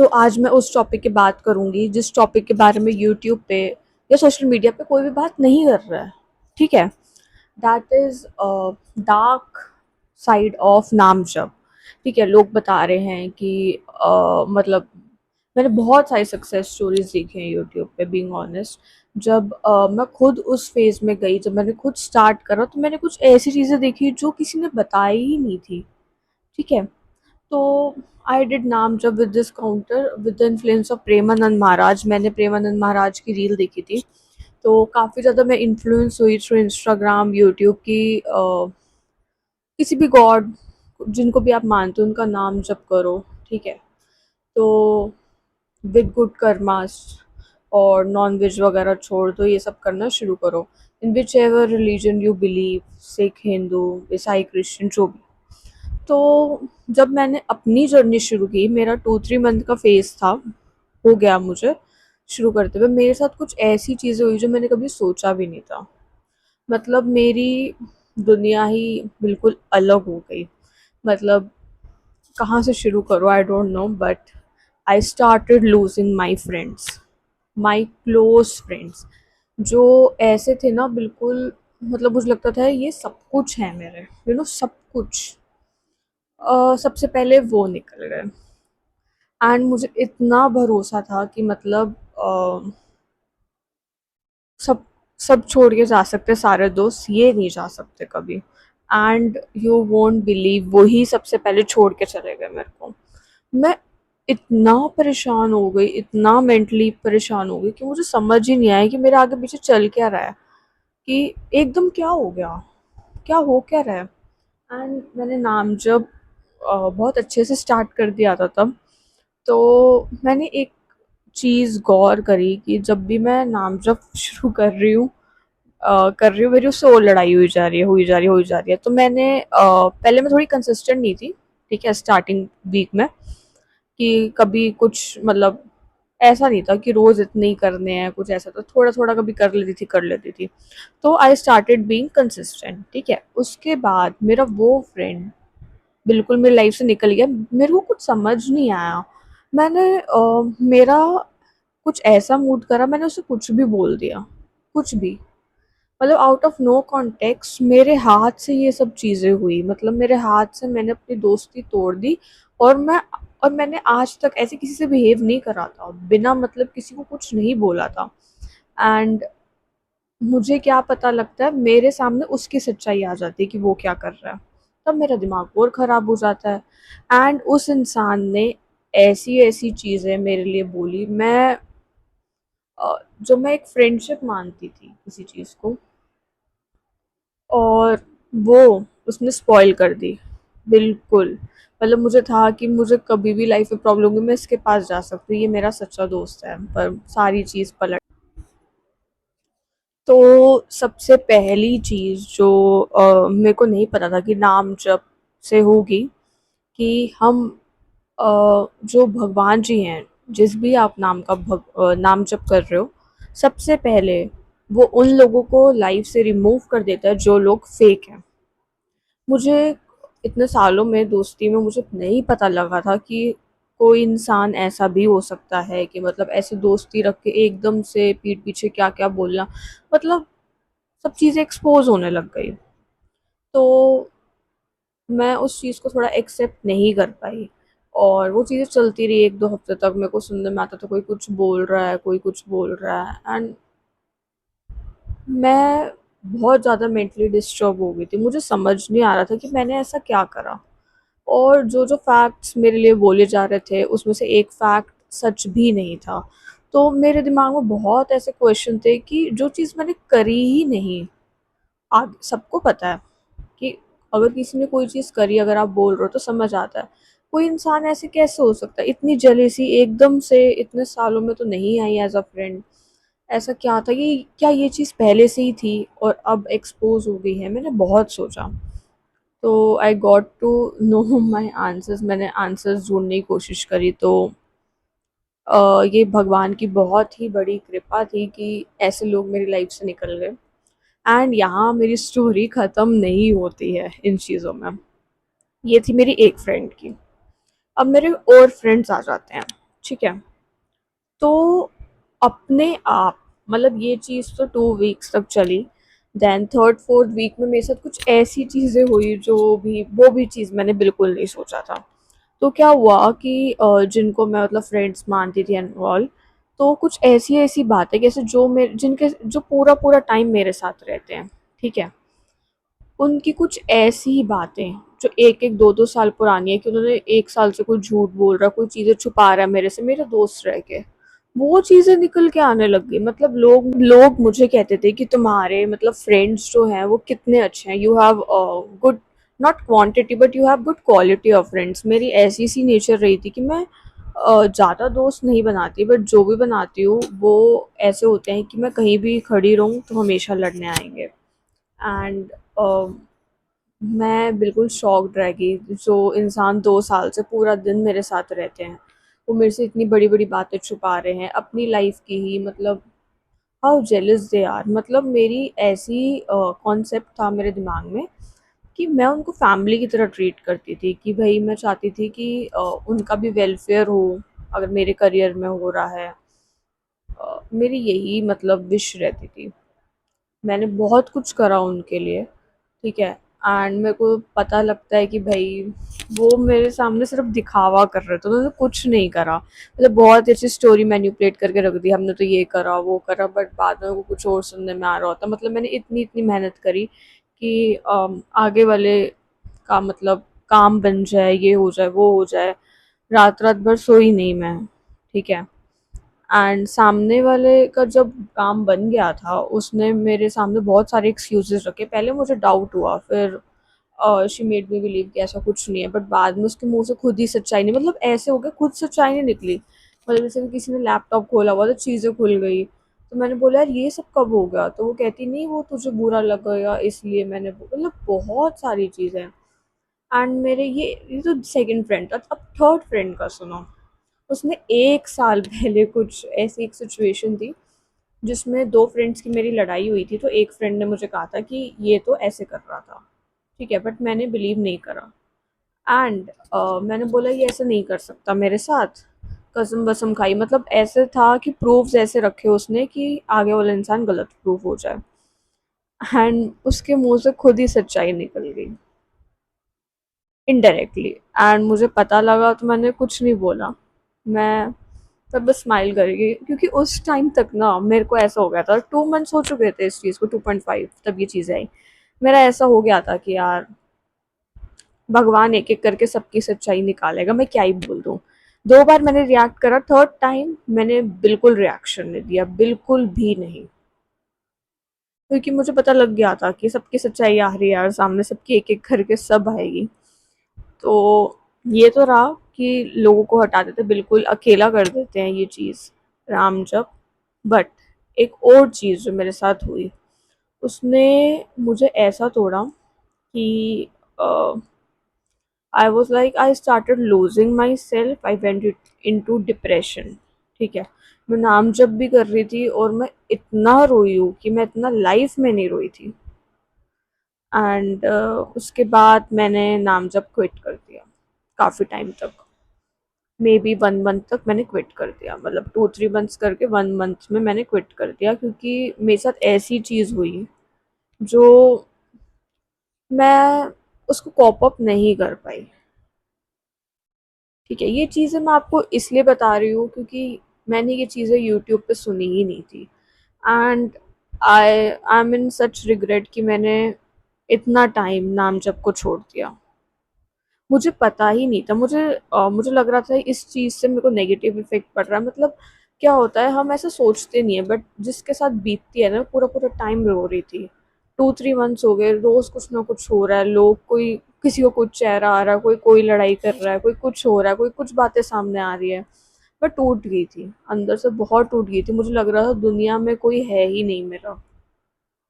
आज मैं उस टॉपिक की बात करूंगी जिस टॉपिक के बारे में यूट्यूब पे या सोशल मीडिया पे कोई भी बात नहीं कर रहा है। ठीक है। That is dark side of नामजब। ठीक है, लोग बता रहे हैं कि मतलब मैंने बहुत सारी सक्सेस स्टोरीज देखी हैं यूट्यूब पे, बीइंग ऑनेस्ट। जब मैं खुद उस फेज में गई, जब मैंने खुद स्टार्ट करा, तो मैंने कुछ ऐसी चीज़ें देखी जो किसी ने बताई ही नहीं थी। ठीक है। तो आई डिड नाम जब with this counter with the influence of Premanand Maharaj. मैंने प्रेमानंद महाराज की रील देखी थी, तो काफ़ी ज़्यादा मैं इन्फ्लुएंस हुई थ्रू इंस्टाग्राम, यूट्यूब की। किसी भी गॉड जिनको भी आप मानते हो उनका नाम जप करो। ठीक है। तो विद गुड कर्मास और नॉन वेज वगैरह छोड़ दो, ये सब करना शुरू करो। In whichever religion you believe, Sikh, Hindu, ईसाई, क्रिश्चियन, जो भी। तो जब मैंने अपनी जर्नी शुरू की, मेरा 2-3 मंथ का फेज़ था, हो गया मुझे शुरू करते हुए। मेरे साथ कुछ ऐसी चीज़ें हुई जो मैंने कभी सोचा भी नहीं था। मतलब मेरी दुनिया ही बिल्कुल अलग हो गई। मतलब कहाँ से शुरू करूँ, I don't know, but I started losing my friends, my close friends, जो ऐसे थे ना बिल्कुल। मतलब मुझे लगता था ये सब कुछ है मेरे, सब कुछ। सबसे पहले वो निकल गए। एंड मुझे इतना भरोसा था कि मतलब सब सब छोड़ के जा सकते सारे दोस्त, ये नहीं जा सकते कभी। एंड यू वोंट बिलीव, वही सबसे पहले छोड़ के चले गए मेरे को। मैं इतना परेशान हो गई, इतना मेंटली परेशान हो गई कि मुझे समझ ही नहीं आया कि मेरे आगे पीछे चल क्या रहा है, कि एकदम क्या हो गया, क्या हो क्या रहा है। एंड मैंने नाम जब बहुत अच्छे से स्टार्ट कर दिया था तब। तो मैंने एक चीज़ गौर करी कि जब भी मैं नाम जप शुरू कर रही हूँ, मेरी उससे और लड़ाई हुई जा रही है, हुई जा रही है, हुई जा रही है। तो मैंने पहले मैं थोड़ी कंसिस्टेंट नहीं थी। ठीक है, स्टार्टिंग वीक में, कि कभी कुछ मतलब ऐसा नहीं था कि रोज़ इतने ही करने हैं, कुछ ऐसा था, थोड़ा थोड़ा कभी कर लेती थी। तो आई स्टार्टेड बीइंग कंसिस्टेंट। ठीक है। उसके बाद मेरा वो फ्रेंड बिल्कुल मेरी लाइफ से निकल गया। मेरे को कुछ समझ नहीं आया। मैंने मेरा कुछ ऐसा मूड करा, मैंने उसे कुछ भी बोल दिया, कुछ भी। मतलब आउट ऑफ नो कॉन्टेक्स्ट मेरे हाथ से ये सब चीज़ें हुई। मतलब मेरे हाथ से मैंने अपनी दोस्ती तोड़ दी। और मैंने आज तक ऐसे किसी से बिहेव नहीं करा था, बिना मतलब किसी को कुछ नहीं बोला था। एंड मुझे क्या पता लगता है, मेरे सामने उसकी सच्चाई आ जाती है कि वो क्या कर रहा है, तब मेरा दिमाग और ख़राब हो जाता है। एंड उस इंसान ने ऐसी ऐसी चीज़ें मेरे लिए बोली। जो मैं एक फ्रेंडशिप मानती थी किसी चीज़ को, और वो उसने स्पॉइल कर दी बिल्कुल। मतलब मुझे था कि मुझे कभी भी लाइफ में प्रॉब्लम होगी मैं इसके पास जा सकती हूँ, ये मेरा सच्चा दोस्त है, पर सारी चीज़ पलट। तो सबसे पहली चीज़ जो मेरे को नहीं पता था कि नाम जप से होगी, कि हम जो भगवान जी हैं, जिस भी आप नाम जप कर रहे हो, सबसे पहले वो उन लोगों को लाइफ से रिमूव कर देता है जो लोग फेक हैं। मुझे इतने सालों में दोस्ती में मुझे नहीं पता लगा था कि कोई इंसान ऐसा भी हो सकता है, कि मतलब ऐसे दोस्ती रख के एकदम से पीठ पीछे क्या क्या बोलना। मतलब सब चीज़ें एक्सपोज होने लग गई। तो मैं उस चीज़ को थोड़ा एक्सेप्ट नहीं कर पाई, और वो चीज़ें चलती रही 1-2 हफ्ते तक। मेरे को सुनने में आता था कोई कुछ बोल रहा है, कोई कुछ बोल रहा है। एंड मैं बहुत ज़्यादा मेंटली डिस्टर्ब हो गई थी। मुझे समझ नहीं आ रहा था कि मैंने ऐसा क्या करा। और जो जो फैक्ट्स मेरे लिए बोले जा रहे थे, उसमें से एक फैक्ट सच भी नहीं था। तो मेरे दिमाग में बहुत ऐसे क्वेश्चन थे कि जो चीज़ मैंने करी ही नहीं। आग सबको पता है कि अगर किसी ने कोई चीज़ करी, अगर आप बोल रहे हो तो समझ आता है। कोई इंसान ऐसे कैसे हो सकता है, इतनी जेलेसी एकदम से इतने सालों में तो नहीं आई एज अ फ्रेंड। ऐसा क्या था, कि क्या ये चीज़ पहले से ही थी और अब एक्सपोज हो गई है। मैंने बहुत सोचा। तो I got to know my answers. मैंने आंसर्स ढूंढने की कोशिश करी। तो ये भगवान की बहुत ही बड़ी कृपा थी कि ऐसे लोग मेरी लाइफ से निकल गए। एंड यहाँ मेरी स्टोरी ख़त्म नहीं होती है इन चीज़ों में। ये थी मेरी एक फ्रेंड की। अब मेरे और फ्रेंड्स आ जाते हैं। ठीक है? तो अपने आप मतलब ये चीज़ तो 2 वीक्स तक चली। देन 3rd-4th वीक में मेरे साथ कुछ ऐसी चीज़ें हुई जो भी वो भी चीज़ मैंने बिल्कुल नहीं सोचा था। तो क्या हुआ कि जिनको मैं मतलब फ्रेंड्स मानती थी एंड ऑल, तो कुछ ऐसी-ऐसी बातें जैसे जो मेरे जिनके जो पूरा-पूरा टाइम मेरे साथ रहते हैं, ठीक है? उनकी कुछ ऐसी बातें जो 1-1, 2-2 साल पुरानी है कि उन्होंने 1 साल से कोई झूठ बोल रहा है, कोई चीज़ें छुपा रहा है मेरे से, मेरे दोस्त रह के। वो चीज़ें निकल के आने लग गई। मतलब लोग लोग मुझे कहते थे कि तुम्हारे मतलब फ्रेंड्स जो हैं वो कितने अच्छे हैं। You have good not quantity but you have good quality of friends. मेरी ऐसी सी नेचर रही थी कि मैं ज़्यादा दोस्त नहीं बनाती बट जो भी बनाती हूँ वो ऐसे होते हैं कि मैं कहीं भी खड़ी रहूँ तो हमेशा लड़ने आएँगे। एंड मैं बिल्कुल शॉक्ड रह गई, जो इंसान 2 साल से पूरा दिन मेरे साथ रहते हैं, वो मेरे से इतनी बड़ी-बड़ी बातें छुपा रहे हैं, अपनी लाइफ़ की ही। मतलब हाउ जेलस दे आर। मतलब मेरी ऐसी कॉन्सेप्ट था मेरे दिमाग में कि मैं उनको फैमिली की तरह ट्रीट करती थी कि भई मैं चाहती थी कि उनका भी वेलफेयर हो, अगर मेरे करियर में हो रहा है। मेरी यही मतलब विश रहती थी। मैंने बहुत कुछ करा उनके लिए, ठीक है? एंड मेरे को पता लगता है कि भई वो मेरे सामने सिर्फ़ दिखावा कर रहे थे, उन्होंने कुछ नहीं करा। मतलब बहुत अच्छी स्टोरी मैनिपुलेट करके रख दी, हमने तो ये करा, वो करा, बट बाद में वो कुछ और सुनने में आ रहा होता। मतलब मैंने इतनी-इतनी मेहनत करी कि आगे वाले का मतलब काम बन जाए, ये हो जाए, वो हो जाए। रात-रात भर सोई नहीं मैं, ठीक है? एंड सामने वाले का जब काम बन गया था, उसने मेरे सामने बहुत सारे एक्सक्यूज़ेज़ रखे। पहले मुझे डाउट हुआ, फिर शी मेड मी बिलीव कि ऐसा कुछ नहीं है, बट बाद में उसके मुँह से खुद ही सच्चाई नहीं, मतलब ऐसे हो गया, खुद सच्चाई नहीं निकली। मतलब जैसे किसी ने लैपटॉप खोला हुआ तो चीज़ें खुल गई। तो मैंने बोला, यार ये सब कब हो गया? तो वो कहती, नहीं वो तुझे बुरा लगेगा इसलिए मैंने मतलब बहुत सारी चीज़ें। एंड मेरे ये तो सेकंड फ्रेंड था। अब थर्ड फ्रेंड का सुनो। उसने 1 साल पहले कुछ ऐसी एक सिचुएशन थी, जिसमें 2 फ्रेंड्स की मेरी लड़ाई हुई थी, तो एक फ्रेंड ने मुझे कहा था कि ये तो ऐसे कर रहा था, ठीक है? बट मैंने बिलीव नहीं करा। एंड मैंने बोला ये ऐसे नहीं कर सकता मेरे साथ, कसम-वसम खाई। मतलब ऐसे था कि प्रूफ्स ऐसे रखे उसने कि आगे वाला इंसान गलत प्रूफ हो जाए। एंड उसके मुँह से खुद ही सच्चाई निकल गई, इनडायरेक्टली। एंड मुझे पता लगा तो मैंने कुछ नहीं बोला। मैं तब बस स्माइल करेगी, क्योंकि उस टाइम तक ना मेरे को ऐसा हो गया था, 2 मंथ्स हो चुके थे इस चीज़ को, 2.5 तब ये चीज़ आई। मेरा ऐसा हो गया था कि यार भगवान एक-एक करके सबकी सच्चाई निकालेगा, मैं क्या ही बोल दूँ। 2 बार मैंने रिएक्ट करा, थर्ड टाइम मैंने बिल्कुल रिएक्शन नहीं दिया, बिल्कुल भी नहीं। क्योंकि मुझे पता लग गया था कि सबकी सच्चाई आ रही है यार सामने, सबकी एक-एक करके सब आएगी। तो ये तो रहा कि लोगों को हटा देते, बिल्कुल अकेला कर देते हैं ये चीज़, राम जप। बट एक और चीज़ जो मेरे साथ हुई, उसने मुझे ऐसा तोड़ा कि I was like I started losing myself, I went into depression, ठीक है? मैं नाम जप भी कर रही थी और मैं इतना रोई हूँ कि मैं इतना लाइफ में नहीं रोई थी। एंड उसके बाद मैंने नाम जप क्विट कर दिया, काफ़ी टाइम तक। मे बी 1 मंथ तक मैंने क्विट कर दिया, मतलब 2-3 मंथ्स करके 1 मंथ में मैंने क्विट कर दिया, क्योंकि मेरे साथ ऐसी चीज़ हुई जो मैं उसको कॉप अप नहीं कर पाई, ठीक है? ये चीज़ें मैं आपको इसलिए बता रही हूँ क्योंकि मैंने ये चीज़ें यूट्यूब पे सुनी ही नहीं थी। And I am in such regret कि मैंने इतना टाइम नाम जप को छोड़ दिया। मुझे पता ही नहीं था, मुझे लग रहा था इस चीज़ से मेरे को नेगेटिव इफ़ेक्ट पड़ रहा है। मतलब क्या होता है, हम ऐसा सोचते नहीं है, बट जिसके साथ बीतती है ना, पूरा-पूरा टाइम रो रही थी। 2-3 मंथ्स हो गए, रोज़ कुछ ना कुछ हो रहा है, लोग कोई किसी को कुछ चेहरा आ रहा है, कोई लड़ाई कर रहा है, कोई कुछ हो रहा है, कोई कुछ बातें सामने आ रही है। मैं टूट गई थी, अंदर से बहुत टूट गई थी। मुझे लग रहा था दुनिया में कोई है ही नहीं मेरा।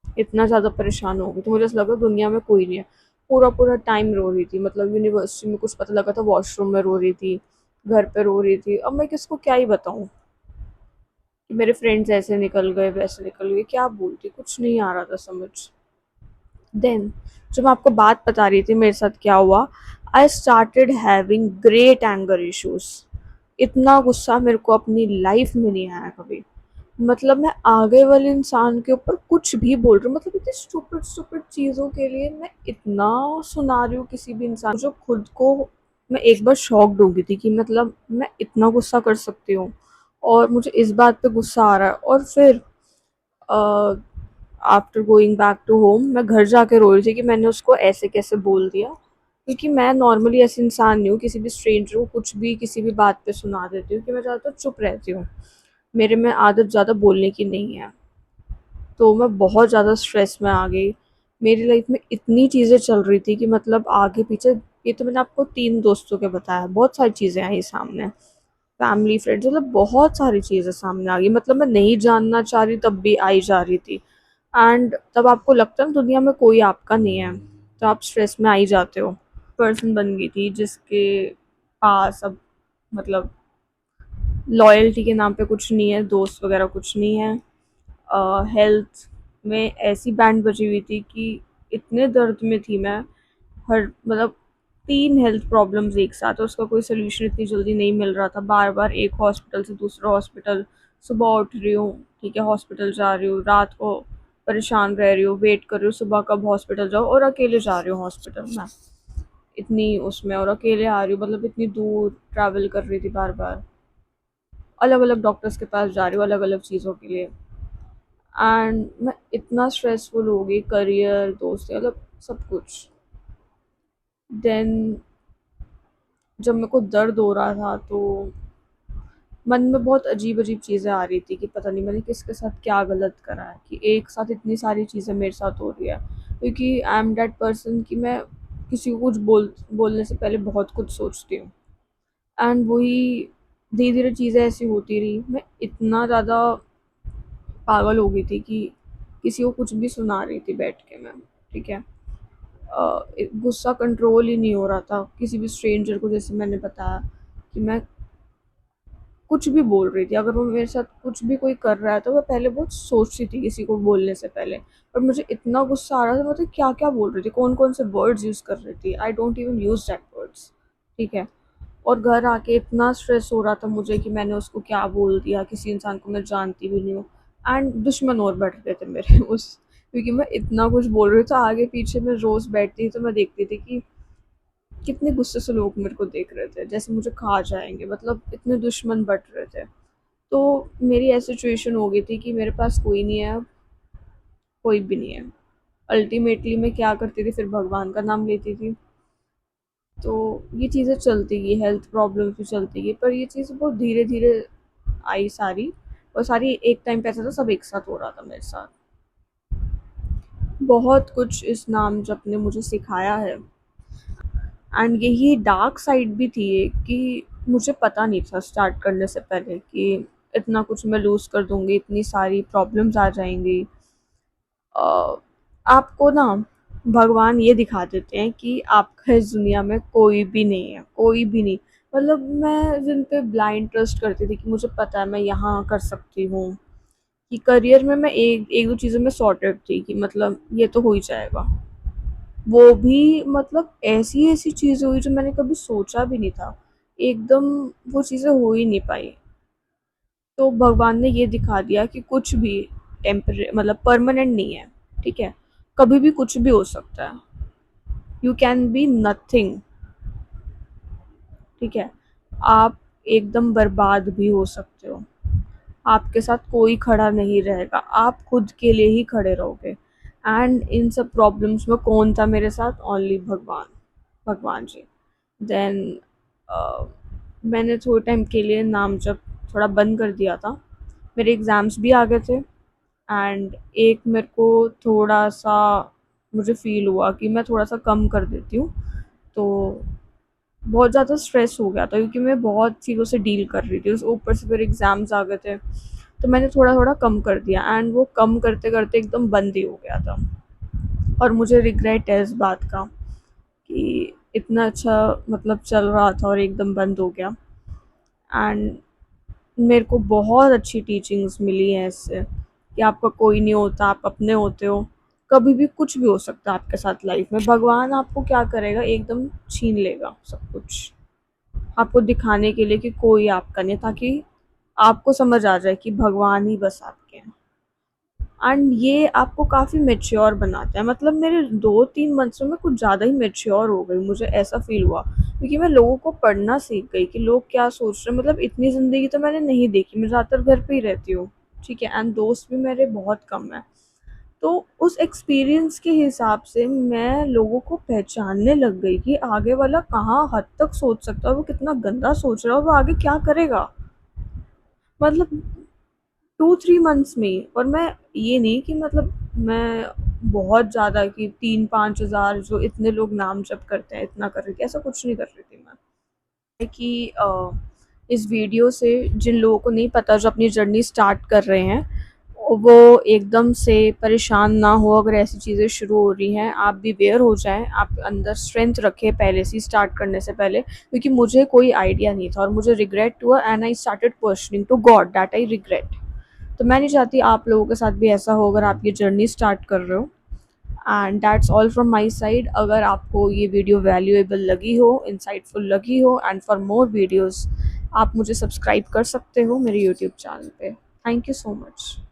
इतना ज़्यादा परेशान हो गई थी, मुझे ऐसा लगा दुनिया में कोई नहीं है। पूरा-पूरा टाइम रो रही थी, मतलब यूनिवर्सिटी में कुछ पता लगा था, वॉशरूम में रो रही थी, घर पे रो रही थी। अब मैं किसको क्या ही बताऊँ कि मेरे फ्रेंड्स ऐसे निकल गए, वैसे निकल गए, क्या बोलती, कुछ नहीं आ रहा था समझ। देन जो मैं आपको बात बता रही थी मेरे साथ क्या हुआ, I started having great anger issues. इतना गुस्सा मेरे को अपनी लाइफ में नहीं आया कभी। मतलब मैं आगे वाले इंसान के ऊपर कुछ भी बोल रही हूँ, मतलब इतनी स्टूपिड स्टूपिड चीज़ों के लिए मैं इतना सुना रही हूँ किसी भी इंसान जो खुद को, मैं एक बार शॉक्ड हो गई थी कि मतलब मैं इतना गुस्सा कर सकती हूँ और मुझे इस बात पे गुस्सा आ रहा है। और फिर after going back to home मैं घर जाके रो रही थी कि मैंने उसको ऐसे कैसे बोल दिया, क्योंकि मैं नॉर्मली ऐसे इंसान नहीं हूँ किसी भी स्ट्रेंजर को कुछ भी किसी भी बात पे सुना देती हूँ, कि मैं ज़्यादातर चुप रहती हूँ, मेरे में आदत ज़्यादा बोलने की नहीं है। तो मैं बहुत ज़्यादा स्ट्रेस में आ गई। मेरी लाइफ में इतनी चीज़ें चल रही थी कि मतलब आगे पीछे, ये तो मैंने आपको 3 दोस्तों के बताया, बहुत सारी चीज़ें आई सामने। फैमिली, फ्रेंड्स, मतलब बहुत सारी चीज़ें सामने आ गई, मतलब मैं नहीं जानना चाह रही तब भी आई जा रही थी। एंड तब आपको लगता है ना दुनिया में कोई आपका नहीं है, तो आप स्ट्रेस में आ ही जाते हो। पर्सन बन गई थी जिसके पास अब मतलब लॉयल्टी के नाम पे कुछ नहीं है, दोस्त वगैरह कुछ नहीं है। हेल्थ में ऐसी बैंड बजी हुई थी कि इतने दर्द में थी मैं, हर मतलब 3 हेल्थ प्रॉब्लम्स एक साथ, उसका कोई सॉल्यूशन इतनी जल्दी नहीं मिल रहा था, बार-बार एक हॉस्पिटल से दूसरा हॉस्पिटल, सुबह उठ रही हूँ, ठीक है, हॉस्पिटल जा रही हूँ, रात को परेशान रह रही हूँ, वेट कर रही हूँ सुबह कब हॉस्पिटल जाओ, और अकेले जा रही हूँ हॉस्पिटल में, इतनी उसमें, और अकेले आ रही हूँ, मतलब इतनी दूर ट्रैवल कर रही थी बार-बार, अलग-अलग डॉक्टर्स के पास जा रही हूँ अलग-अलग चीज़ों के लिए। एंड मैं इतना स्ट्रेसफुल हो गई, करियर, दोस्त, मतलब सब कुछ। देन जब मेरे को दर्द हो रहा था तो मन में बहुत अजीब अजीब चीज़ें आ रही थी कि पता नहीं मैंने किसके साथ क्या गलत करा है कि एक साथ इतनी सारी चीज़ें मेरे साथ हो रही है, क्योंकि आई एम दैट पर्सन कि मैं किसी को कुछ बोलने से पहले बहुत कुछ सोचती हूँ। एंड वही धीरे धीरे चीज़ें ऐसी होती रही, मैं इतना ज़्यादा पागल हो गई थी कि किसी को कुछ भी सुना रही थी बैठ के मैं, ठीक है। गुस्सा कंट्रोल ही नहीं हो रहा था किसी भी स्ट्रेंजर को, जैसे मैंने बताया कि मैं कुछ भी बोल रही थी, अगर वो मेरे साथ कुछ भी कोई कर रहा है तो मैं पहले बहुत सोचती थी किसी को बोलने से पहले। और मुझे इतना गुस्सा आ रहा था, मतलब क्या क्या बोल रही थी, कौन कौन से वर्ड्स यूज़ कर रही थी, I don't even use that words, ठीक है। और घर आके इतना स्ट्रेस हो रहा था मुझे कि मैंने उसको क्या बोल दिया, किसी इंसान को मैं जानती भी नहीं हूँ, एंड दुश्मन और बढ़ गए थे मेरे उस, क्योंकि मैं इतना कुछ बोल रही थी, आगे पीछे मैं रोज़ बैठती तो मैं देखती थी कि कितने गुस्से से लोग मेरे को देख रहे थे, जैसे मुझे खा जाएंगे, मतलब इतने दुश्मन बट रहे थे। तो मेरी ऐसी सिचुएशन हो गई थी कि मेरे पास कोई नहीं है, कोई भी नहीं है। अल्टीमेटली मैं क्या करती थी, फिर भगवान का नाम लेती थी। तो ये चीज़ें चलती गई, हेल्थ प्रॉब्लम भी चलती गई, पर ये चीज़ बहुत धीरे धीरे आई सारी, और सारी एक टाइम पे ऐसा था सब एक साथ हो रहा था मेरे साथ। बहुत कुछ इस नाम जप ने मुझे सिखाया है। एंड यही डार्क साइड भी थी एक, कि मुझे पता नहीं था स्टार्ट करने से पहले कि इतना कुछ मैं लूज़ कर दूँगी, इतनी सारी प्रॉब्लम्स आ जाएँगी। आपको ना भगवान ये दिखा देते हैं कि आपका इस दुनिया में कोई भी नहीं है, कोई भी नहीं। मतलब मैं जिन पे ब्लाइंड ट्रस्ट करती थी कि मुझे पता है मैं यहाँ कर सकती हूँ, कि करियर में मैं एक एक दो चीज़ों में सॉर्टेड थी कि मतलब ये तो हो ही जाएगा। वो भी मतलब ऐसी-ऐसी चीज़ें हुई जो मैंने कभी सोचा भी नहीं था। एकदम वो चीज़ें हो ही नहीं पाई। तो भगवान ने ये दिखा दिया कि कुछ भी मतलब परमानेंट नहीं है, ठीक है? कभी भी कुछ भी हो सकता है। यू कैन बी नथिंग, ठीक है? आप एकदम बर्बाद भी हो सकते हो। आपके साथ कोई खड़ा नहीं रहेगा, आप खुद के लिए ही खड़े रहोगे। एंड इन सब प्रॉब्लम्स में कौन था मेरे साथ? ओनली भगवान, भगवान जी। देन मैंने थोड़े टाइम के लिए नाम जब थोड़ा बंद कर दिया था, मेरे एग्ज़ाम्स भी आ गए थे, एंड एक मेरे को थोड़ा सा मुझे फ़ील हुआ कि मैं थोड़ा सा कम कर देती हूँ। तो बहुत ज़्यादा स्ट्रेस हो गया था क्योंकि मैं बहुत चीज़ों से डील कर रही थी, उस ऊपर से फिर एग्ज़ाम्स आ गए थे, तो मैंने थोड़ा थोड़ा कम कर दिया, एंड वो कम करते करते एकदम बंद ही हो गया था। और मुझे रिग्रेट है इस बात का कि इतना अच्छा मतलब चल रहा था और एकदम बंद हो गया। एंड मेरे को बहुत अच्छी टीचिंग्स मिली हैं इससे, कि आपका कोई नहीं होता, आप अपने होते हो। कभी भी कुछ भी हो सकता है आपके साथ लाइफ में, भगवान आपको क्या करेगा, एकदम छीन लेगा सब कुछ। आपको दिखाने के लिए कि कोई आपका नहीं, ताकि आपको समझ आ जाए कि भगवान ही बस आपके हैं। एंड ये आपको काफ़ी मैच्योर बनाता है। मतलब मेरे 2-3 मंथ्स में मैं कुछ ज़्यादा ही मैच्योर हो गई, मुझे ऐसा फ़ील हुआ, क्योंकि मैं लोगों को पढ़ना सीख गई कि लोग क्या सोच रहे हैं। मतलब इतनी ज़िंदगी तो मैंने नहीं देखी, मैं ज़्यादातर घर पे ही रहती हूँ, ठीक है? एंड दोस्त भी मेरे बहुत कम हैं। तो उस एक्सपीरियंस के हिसाब से मैं लोगों को पहचानने लग गई कि आगे वाला कहाँ हद तक सोच सकता है, वो कितना गंदा सोच रहा है और वो आगे क्या करेगा। मतलब 2-3 मंथ्स में ही। और मैं ये नहीं कि मतलब मैं बहुत ज़्यादा कि 3-5 हज़ार जो इतने लोग नाम जप करते हैं इतना कर रही थी, ऐसा कुछ नहीं कर रही थी मैं। कि इस वीडियो से जिन लोगों को नहीं पता, जो अपनी जर्नी स्टार्ट कर रहे हैं, वो एकदम से परेशान ना हो। अगर ऐसी चीज़ें शुरू हो रही हैं, आप भी अवेयर हो जाएं, आप अंदर स्ट्रेंथ रखें पहले से स्टार्ट करने से पहले, क्योंकि मुझे कोई आइडिया नहीं था और मुझे रिग्रेट हुआ and I started questioning to God that I regret. तो मैं नहीं चाहती आप लोगों के साथ भी ऐसा हो अगर आप ये जर्नी स्टार्ट कर रहे हो। And that's all from my side. अगर आपको ये वीडियो वैल्यूएबल लगी हो, इंसाइटफुल लगी हो, एंड फॉर मोर वीडियोज़ आप मुझे सब्सक्राइब कर सकते हो मेरे यूट्यूब चैनल पे। Thank you so much.